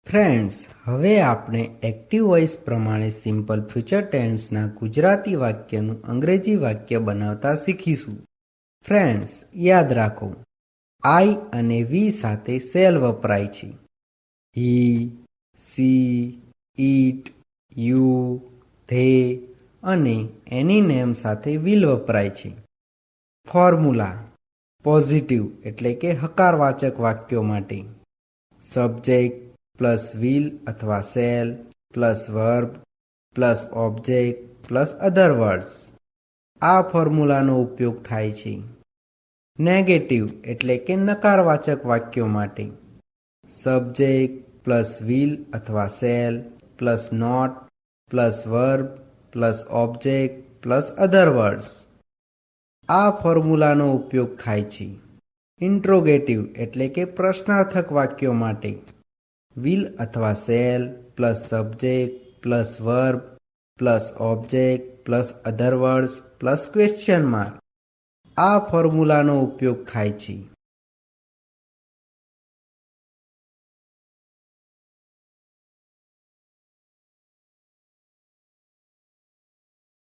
Friends, હવે આપણે active voice પ્રમાણે સિમ્પલ ફ્યુચર ટેન્સના ગુજરાતી વાક્યનું અંગ્રેજી વાક્ય બનાવતા શીખીશું. ફ્રેન્ડ્સ, યાદ રાખો, આઈ અને વી સાથે સેલ વપરાય છે. હી, સી, ઈટ, યુ, ધે અને એની નેમ સાથે વિલ વપરાય છે. ફોર્મ્યુલા: પોઝિટિવ એટલે કે હકારવાચક વાક્યો માટે સબ્જેક્ટ પ્લસ વિલ અથવા shall plus verb plus object plus other words. આ ફોર્મ્યુલાનો ઉપયોગ થાય છે. નેગેટિવ એટલે કે નકારવાચક વાક્યો માટે સબ્જેક્ટ પ્લસ વિલ અથવા shall plus not plus verb plus object plus other words. આ ફોર્મ્યુલાનો ઉપયોગ થાય છે. ઇન્ટ્રોગેટિવ એટલે કે પ્રશ્નાર્થક વાક્યો માટે વિલ અથવા shall plus subject plus verb plus object plus other words plus question mark. આ ફોર્મ્યુલાનો ઉપયોગ થાય છે.